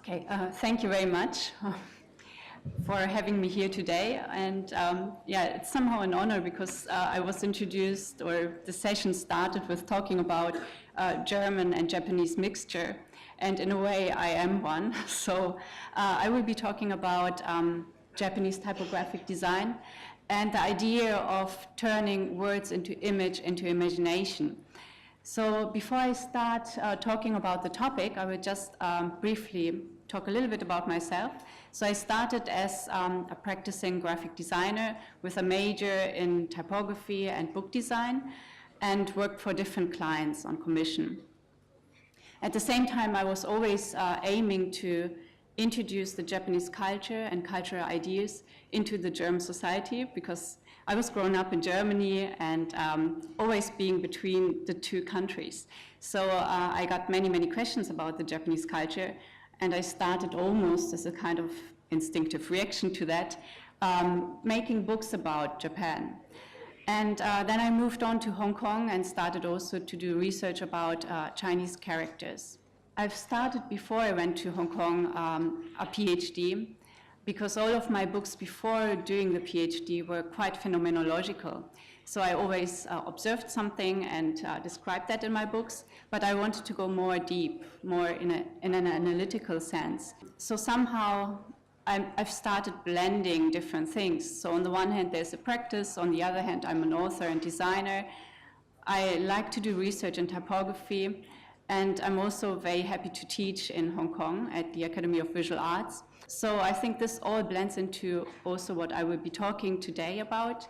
Okay, thank you very much for having me here today. And yeah, it's somehow an honor because I was introduced, or the session started with talking about German and Japanese mixture. And in a way, I am one. So I will be talking about Japanese typographic design and the idea of turning words into image, into imagination. So before I start talking about the topic, I will just briefly talk a little bit about myself. So I started as a practicing graphic designer with a major in typography and book design, and worked for different clients on commission. At the same time, I was always aiming to introduce the Japanese culture and cultural ideas into the German society, because I was grown up in Germany and always being between the two countries. So I got many questions about the Japanese culture, and I started almost as a kind of instinctive reaction to that, making books about Japan. And then I moved on to Hong Kong and started also to do research about Chinese characters. I've started, before I went to Hong Kong, a PhD, because all of my books before doing the PhD were quite phenomenological. So I always observed something and described that in my books, but I wanted to go more deep, more in an analytical sense. So somehow I've started blending different things. So on the one hand, there's a practice. On the other hand, I'm an author and designer. I like to do research in typography, and I'm also very happy to teach in Hong Kong at the Academy of Visual Arts. So I think this all blends into also what I will be talking today about.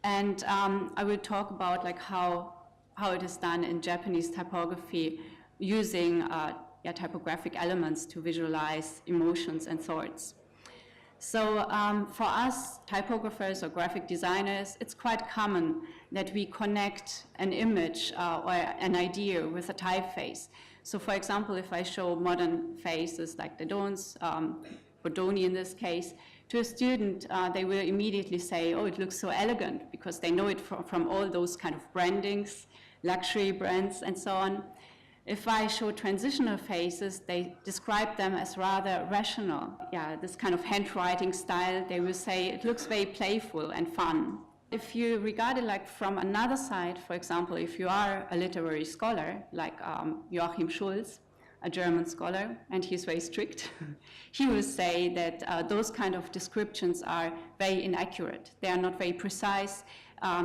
And I will talk about like how it is done in Japanese typography using typographic elements to visualize emotions and thoughts. So for us typographers or graphic designers, it's quite common that we connect an image or an idea with a typeface. So for example, if I show modern faces like the Dons, Bodoni in this case, to a student, they will immediately say, oh, it looks so elegant, because they know it from all those kind of brandings, luxury brands, and so on. If I show transitional faces, they describe them as rather rational. Yeah, this kind of handwriting style, they will say it looks very playful and fun. If you regard it like from another side, for example, if you are a literary scholar, like Joachim Schulz, a German scholar, and he's very strict, he will say that those kind of descriptions are very inaccurate. They are not very precise,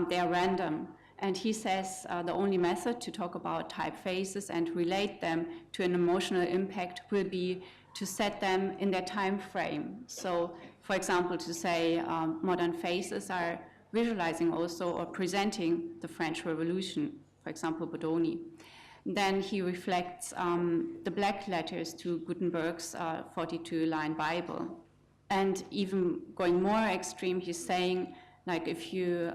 they are random. And he says the only method to talk about typefaces and relate them to an emotional impact will be to set them in their time frame. So, for example, to say modern faces are visualizing also or presenting the French Revolution, for example, Bodoni. Then he reflects the black letters to Gutenberg's 42-line Bible. And even going more extreme, he's saying, like, if you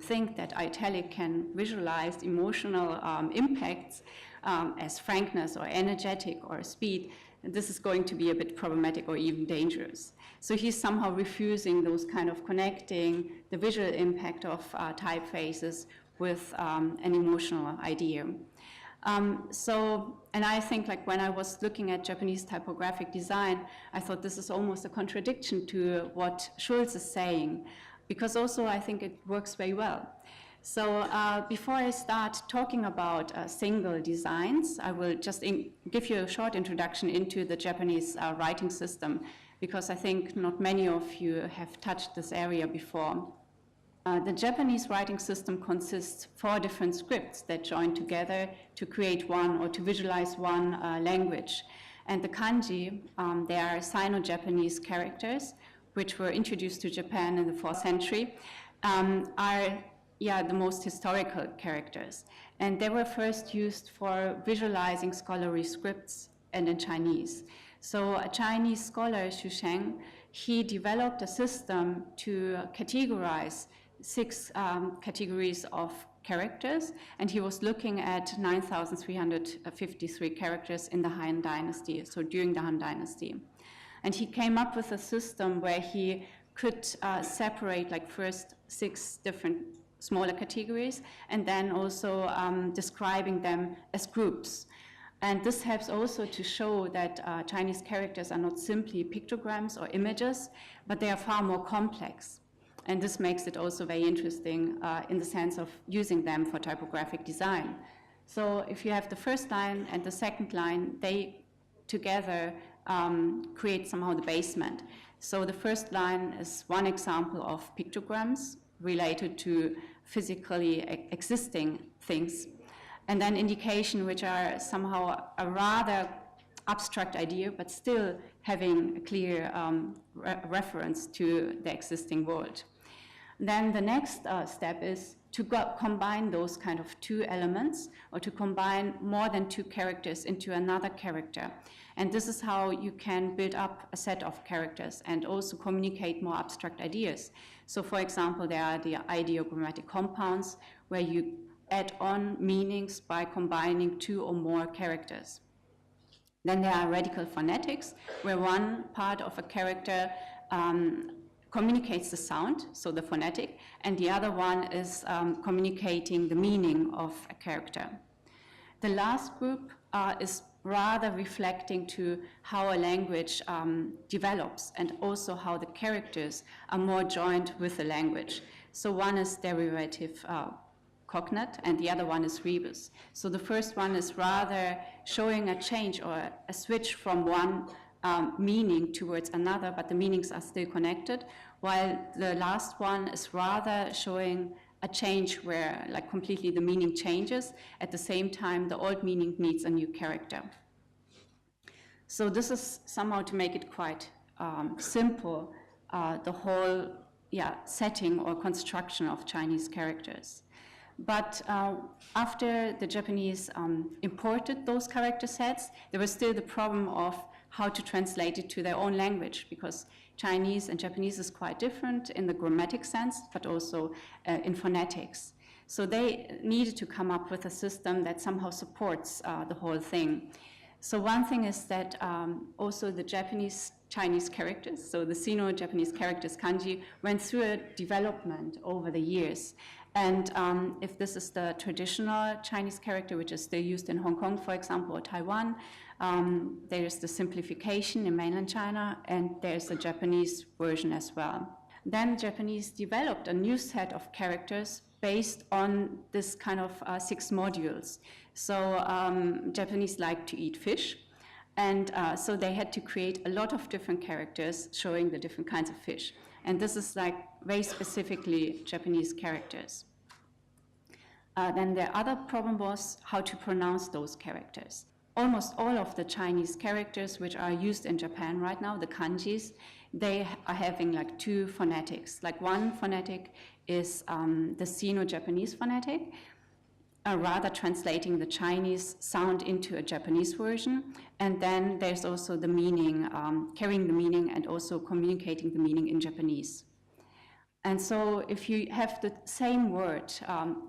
think that italic can visualize emotional impacts as frankness or energetic or speed, this is going to be a bit problematic or even dangerous. So he's somehow refusing those kind of connecting the visual impact of typefaces with an emotional idea. And I think, like, when I was looking at Japanese typographic design, I thought this is almost a contradiction to what Schulz is saying, because also I think it works very well. So before I start talking about single designs, I will just give you a short introduction into the Japanese writing system, because I think not many of you have touched this area before. The Japanese writing system consists of 4 different scripts that join together to create one or to visualize one language. And the kanji, they are Sino-Japanese characters, which were introduced to Japan in the 4th century, are the most historical characters. And they were first used for visualizing scholarly scripts and in Chinese. So a Chinese scholar, Xu Sheng, he developed a system to categorize 6 categories of characters, and he was looking at 9,353 characters in the Han Dynasty, so during the Han Dynasty. And he came up with a system where he could separate, like, first 6 different smaller categories, and then also describing them as groups. And this helps also to show that Chinese characters are not simply pictograms or images, but they are far more complex. And this makes it also very interesting in the sense of using them for typographic design. So if you have the first line and the second line, they together create somehow the basement. So the first line is one example of pictograms related to physically existing things. And then indication, which are somehow a rather abstract idea, but still having a clear reference to the existing world. Then the next step is to combine those kind of two elements, or to combine more than two characters into another character. And this is how you can build up a set of characters and also communicate more abstract ideas. So for example, there are the ideogrammatic compounds, where you add on meanings by combining two or more characters. Then there are radical phonetics, where one part of a character communicates the sound, so the phonetic, and the other one is communicating the meaning of a character. The last group is rather reflecting to how a language develops, and also how the characters are more joined with the language. So one is derivative cognate, and the other one is rebus. So the first one is rather showing a change or a switch from one meaning towards another, but the meanings are still connected, while the last one is rather showing a change where like completely the meaning changes. At the same time, the old meaning needs a new character. So this is somehow to make it quite simple, the whole setting or construction of Chinese characters. But after the Japanese imported those character sets, there was still the problem of how to translate it to their own language, because Chinese and Japanese is quite different in the grammatic sense, but also in phonetics. So they needed to come up with a system that somehow supports the whole thing. So one thing is that also the Chinese characters, so the Sino-Japanese characters, kanji, went through a development over the years. And if this is the traditional Chinese character, which is still used in Hong Kong, for example, or Taiwan, there is the simplification in mainland China, and there's a Japanese version as well. Then Japanese developed a new set of characters based on this kind of 6 modules. So Japanese like to eat fish, and so they had to create a lot of different characters showing the different kinds of fish. And this is like very specifically Japanese characters. Then the other problem was how to pronounce those characters. Almost all of the Chinese characters which are used in Japan right now, the kanjis, they are having like 2 phonetics. Like one phonetic is the Sino-Japanese phonetic, rather translating the Chinese sound into a Japanese version. And then there's also the meaning, carrying the meaning and also communicating the meaning in Japanese. And so if you have the same word,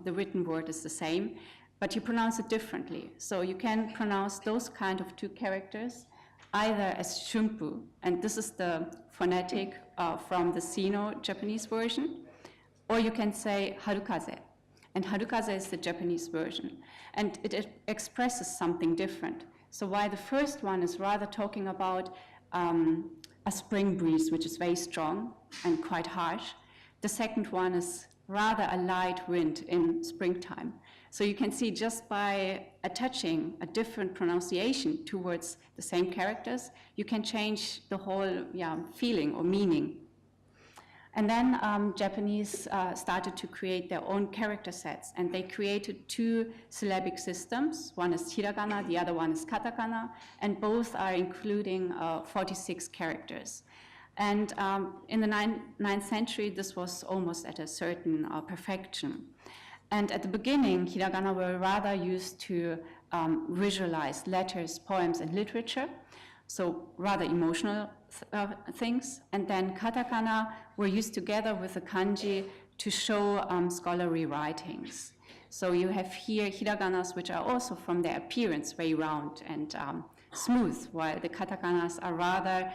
the written word is the same, but you pronounce it differently. So you can pronounce those kind of 2 characters either as shunpu, and this is the phonetic from the Sino-Japanese version, or you can say harukaze. And harukaze is the Japanese version. And it expresses something different. So while the first one is rather talking about a spring breeze, which is very strong and quite harsh, the second one is rather a light wind in springtime. So you can see just by attaching a different pronunciation towards the same characters, you can change the whole feeling or meaning. And then Japanese started to create their own character sets, and they created 2 syllabic systems. One is hiragana, the other one is katakana, and both are including 46 characters. And in the 9th century, this was almost at a certain perfection. And at the beginning, hiragana were rather used to visualize letters, poems, and literature, so rather emotional things. And then katakana were used together with the kanji to show scholarly writings. So you have here hiraganas, which are also from their appearance very round and smooth, while the katakanas are rather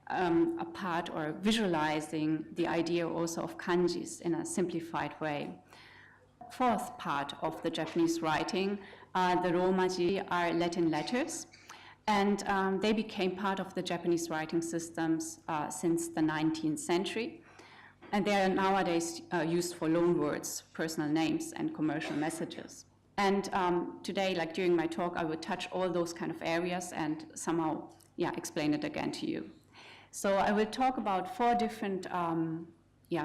a part or visualizing the idea also of kanjis in a simplified way. fourth part of the Japanese writing. The Romaji are Latin letters, and they became part of the Japanese writing systems since the 19th century. And they are nowadays used for loanwords, personal names, and commercial messages. And today, like during my talk, I will touch all those kind of areas and somehow, explain it again to you. So I will talk about 4 different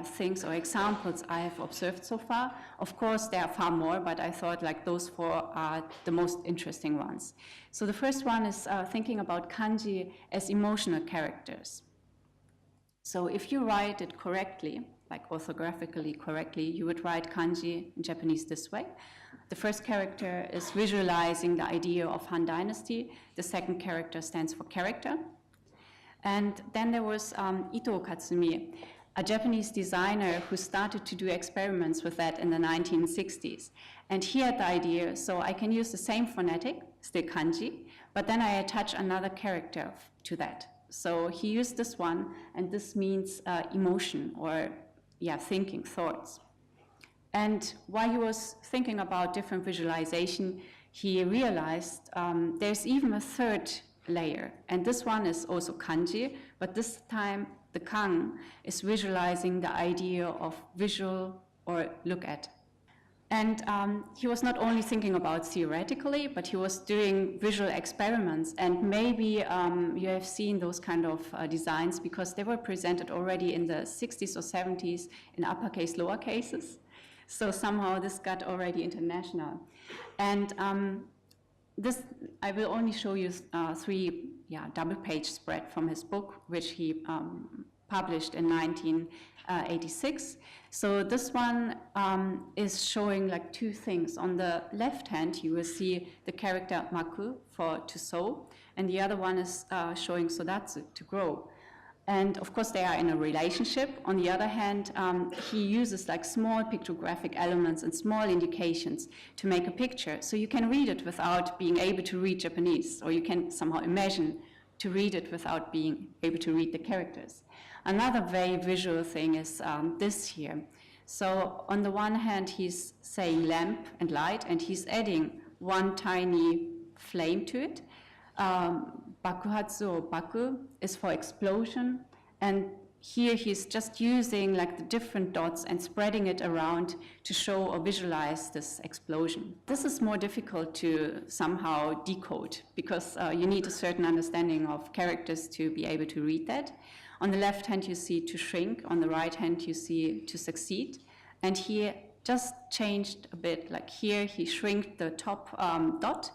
things or examples I have observed so far. Of course, there are far more, but I thought like those 4 are the most interesting ones. So the first one is thinking about kanji as emotional characters. So if you write it correctly, like orthographically correctly, you would write kanji in Japanese this way. The first character is visualizing the idea of Han Dynasty. The second character stands for character. And then there was Ito Katsumi, a Japanese designer who started to do experiments with that in the 1960s. And he had the idea, so I can use the same phonetic, still kanji, but then I attach another character to that. So he used this one, and this means emotion or thinking, thoughts. And while he was thinking about different visualization, he realized there's even a third layer, and this one is also kanji, but this time the kan is visualizing the idea of visual or look at. And he was not only thinking about theoretically, but he was doing visual experiments. And maybe you have seen those kind of designs because they were presented already in the 60s or 70s in uppercase, lowercases. So somehow this got already international. And this, I will only show you 3 double-page spread from his book, which he published in 1986. So this one is showing like 2 things. On the left hand, you will see the character maku for to sow, and the other one is showing sodatsu, to grow. And of course, they are in a relationship. On the other hand, he uses like small pictographic elements and small indications to make a picture. So you can read it without being able to read Japanese, or you can somehow imagine to read it without being able to read the characters. Another very visual thing is this here. So on the one hand, he's saying lamp and light, and he's adding one tiny flame to it. Bakuhatsu or baku is for explosion, and here he's just using like the different dots and spreading it around to show or visualize this explosion. This is more difficult to somehow decode because you need a certain understanding of characters to be able to read that. On the left hand you see to shrink, on the right hand you see to succeed, and he just changed a bit, like here he shrinked the top dot,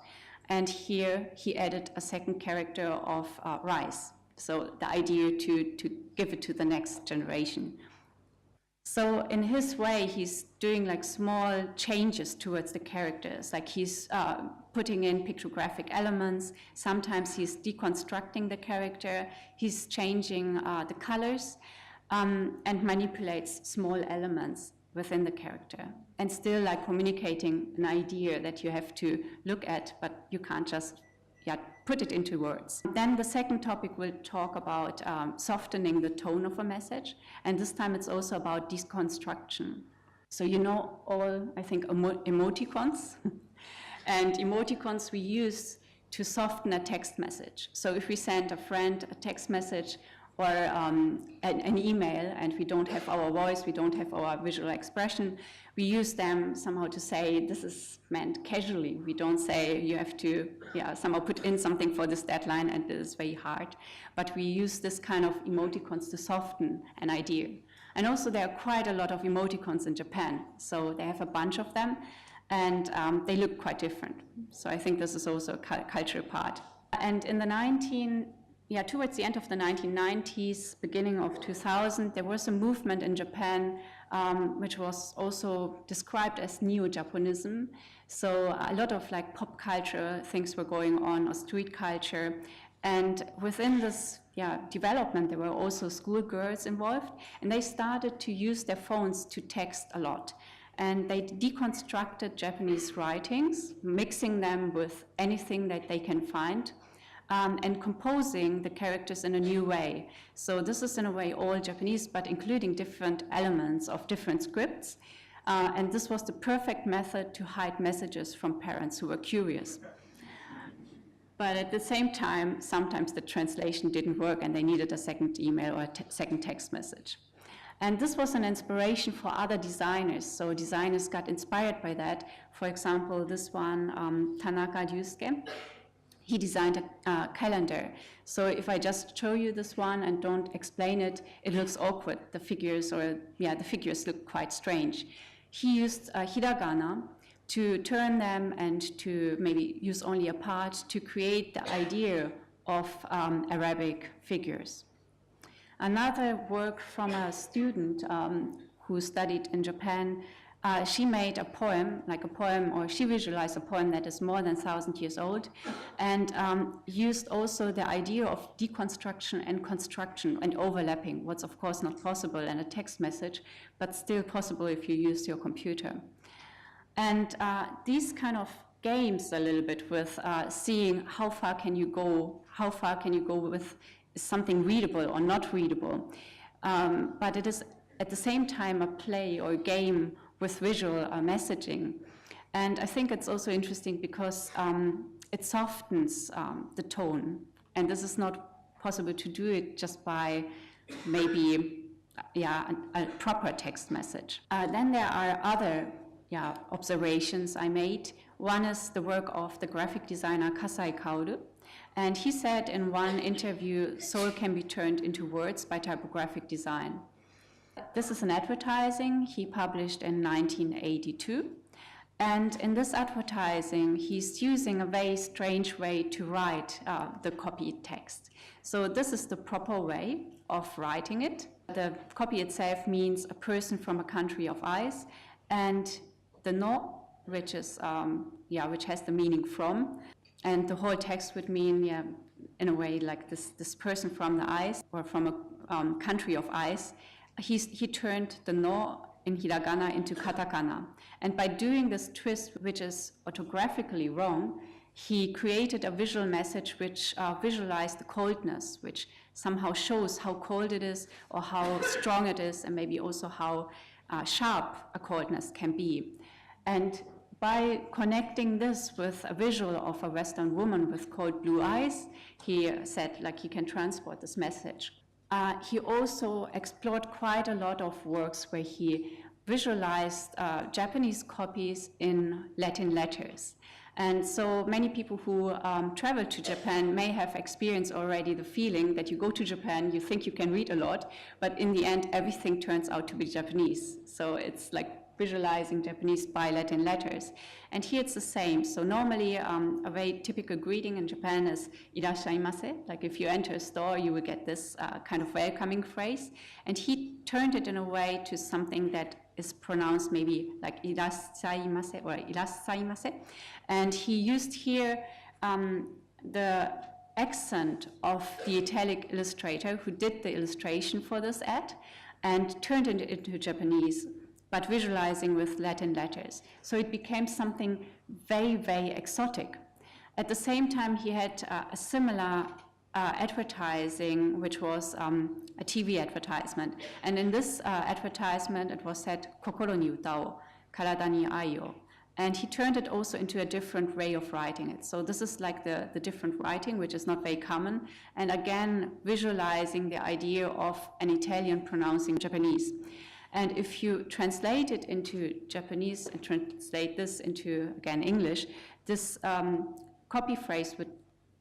and here he added a second character of rise. So the idea to give it to the next generation. So in his way, he's doing like small changes towards the characters. Like he's putting in pictographic elements. Sometimes he's deconstructing the character. He's changing the colors and manipulates small elements within the character, and still like communicating an idea that you have to look at, but you can't just put it into words. Then the second topic will talk about softening the tone of a message, and this time it's also about deconstruction. So you know all, I think, emoticons, and emoticons we use to soften a text message. So if we send a friend a text message or an email, and we don't have our voice, we don't have our visual expression, we use them somehow to say this is meant casually. We don't say you have to somehow put in something for this deadline and it is very hard. But we use this kind of emoticons to soften an idea. And also there are quite a lot of emoticons in Japan. So they have a bunch of them, and they look quite different. So I think this is also a cultural part. And in the towards the end of the 1990s, beginning of 2000, there was a movement in Japan which was also described as neo-Japanism. So a lot of like pop culture things were going on, or street culture. And within this development, there were also schoolgirls involved, and they started to use their phones to text a lot. And they deconstructed Japanese writings, mixing them with anything that they can find, and composing the characters in a new way. So this is in a way all Japanese, but including different elements of different scripts. And this was the perfect method to hide messages from parents who were curious. But at the same time, sometimes the translation didn't work and they needed a second email or a second text message. And this was an inspiration for other designers. So designers got inspired by that. For example, this one, Tanaka Ryusuke, he designed a calendar. So if I just show you this one and don't explain it, it looks awkward. The figures look quite strange. He used hiragana to turn them and to maybe use only a part to create the idea of Arabic figures. Another work from a student who studied in Japan, she made a poem, or she visualized a poem that is more than 1,000 years old, and used also the idea of deconstruction and construction and overlapping, what's of course not possible in a text message, but still possible if you use your computer. And these kind of games a little bit with seeing how far can you go with something readable or not readable. But it is at the same time a play or a game with visual messaging. And I think it's also interesting because it softens the tone. And this is not possible to do it just by maybe a proper text message. Then there are other observations I made. One is the work of the graphic designer Kasai Kaoru. And he said in one interview, soul can be turned into words by typographic design. This is an advertising he published in 1982. And in this advertising, he's using a very strange way to write the copied text. So this is the proper way of writing it. The copy itself means a person from a country of ice, and the no, which is which has the meaning from. And the whole text would mean, in a way, like this person from the ice or from a country of ice. He turned the no in hiragana into katakana. And by doing this twist, which is orthographically wrong, he created a visual message which visualized the coldness, which somehow shows how cold it is or how strong it is, and maybe also how sharp a coldness can be. And by connecting this with a visual of a Western woman with cold blue eyes, he said he can transport this message. He also explored quite a lot of works where he visualized Japanese copies in Latin letters. And so many people who travel to Japan may have experienced already the feeling that you go to Japan, you think you can read a lot, but in the end, everything turns out to be Japanese. So it's like visualizing Japanese by Latin letters. And here it's the same. So normally a very typical greeting in Japan is irashaimase. Like if you enter a store, you will get this kind of welcoming phrase. And he turned it in a way to something that is pronounced maybe like irashaimase or irasaimase. And he used here the accent of the italic illustrator who did the illustration for this ad and turned it into Japanese, but visualizing with Latin letters. So it became something very, very exotic. At the same time, he had a similar advertising, which was a TV advertisement. And in this advertisement, it was said, kokoro ni utao, karada ni ai o. And he turned it also into a different way of writing it. So this is like the different writing, which is not very common. And again, visualizing the idea of an Italian pronouncing Japanese. And if you translate it into Japanese and translate this into, again, English, this copy phrase would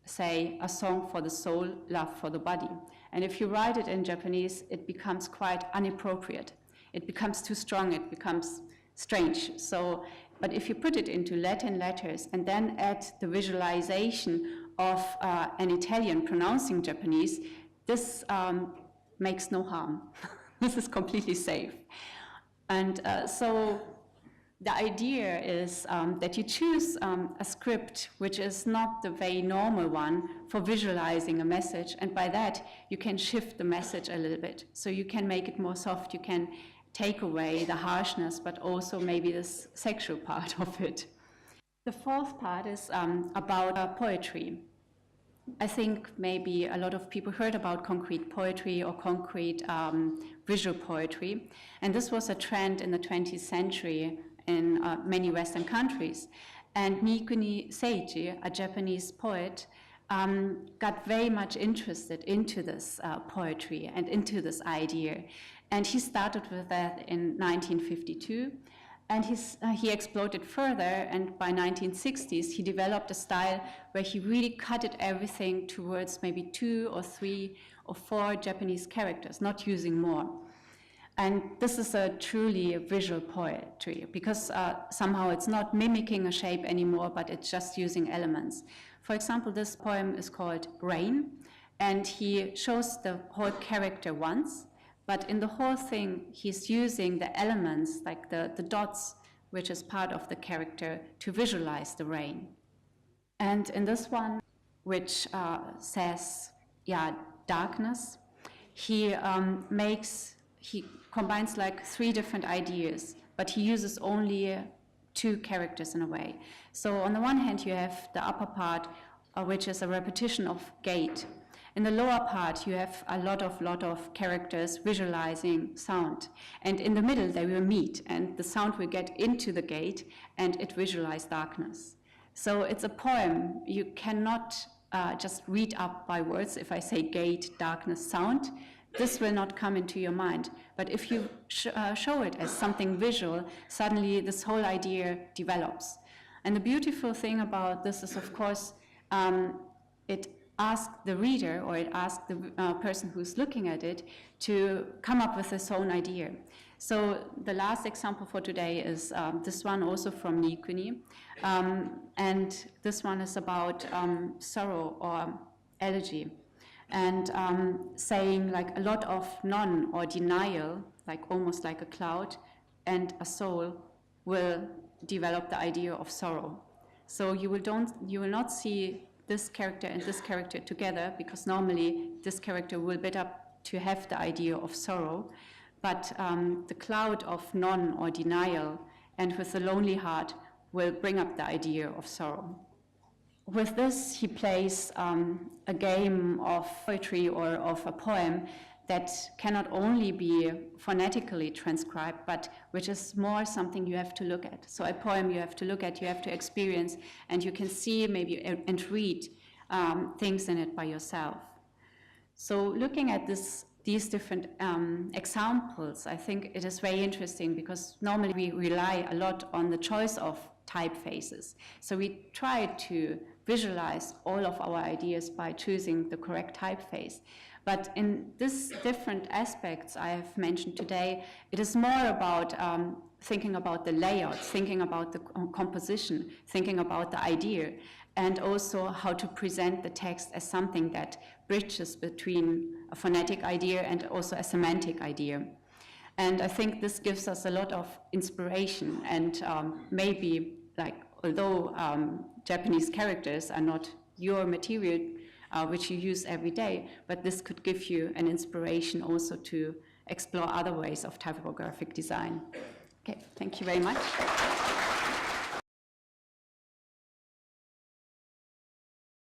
say, a song for the soul, love for the body. And if you write it in Japanese, it becomes quite inappropriate. It becomes too strong, it becomes strange. So, but if you put it into Latin letters and then add the visualization of an Italian pronouncing Japanese, this makes no harm. This is completely safe. And so the idea is that you choose a script which is not the very normal one for visualizing a message, and by that you can shift the message a little bit. So you can make it more soft, you can take away the harshness, but also maybe this sexual part of it. The fourth part is about poetry. I think maybe a lot of people heard about concrete poetry or concrete visual poetry, and this was a trend in the 20th century in many Western countries. And Nikuni Seiji, a Japanese poet, got very much interested into this poetry and into this idea. And he started with that in 1952. And he explored it further, and by 1960s, he developed a style where he really cutted everything towards maybe 2 or 3 or 4 Japanese characters, not using more. And this is a truly visual poetry, because somehow it's not mimicking a shape anymore, but it's just using elements. For example, this poem is called Rain, and he shows the whole character once, but in the whole thing, he's using the elements, like the dots, which is part of the character, to visualize the rain. And in this one, which says, darkness, he combines like 3 different ideas, but he uses only 2 characters in a way. So on the one hand, you have the upper part, which is a repetition of gate. In the lower part, you have a lot of characters visualizing sound. And in the middle, they will meet, and the sound will get into the gate, and it visualizes darkness. So it's a poem. You cannot just read up by words. If I say gate, darkness, sound, this will not come into your mind. But if you show it as something visual, suddenly this whole idea develops. And the beautiful thing about this is, of course, it ask the reader, or it asks the person who's looking at it to come up with his own idea. So the last example for today is this one, also from Nikuni. And this one is about sorrow or elegy. And saying like a lot of non or denial, like almost like a cloud, and a soul will develop the idea of sorrow. So you will not see this character and this character together, because normally this character will build up to have the idea of sorrow, but the cloud of non or denial and with the lonely heart will bring up the idea of sorrow. With this, he plays a game of poetry or of a poem that cannot only be phonetically transcribed, but which is more something you have to look at. So a poem you have to look at, you have to experience, and you can see maybe and read things in it by yourself. So looking at these different examples, I think it is very interesting, because normally we rely a lot on the choice of typefaces. So we try to visualize all of our ideas by choosing the correct typeface. But in these different aspects I have mentioned today, it is more about thinking about the layout, thinking about the composition, thinking about the idea, and also how to present the text as something that bridges between a phonetic idea and also a semantic idea. And I think this gives us a lot of inspiration, and maybe, like, although Japanese characters are not your material, which you use every day, but this could give you an inspiration also to explore other ways of typographic design. Okay, thank you very much.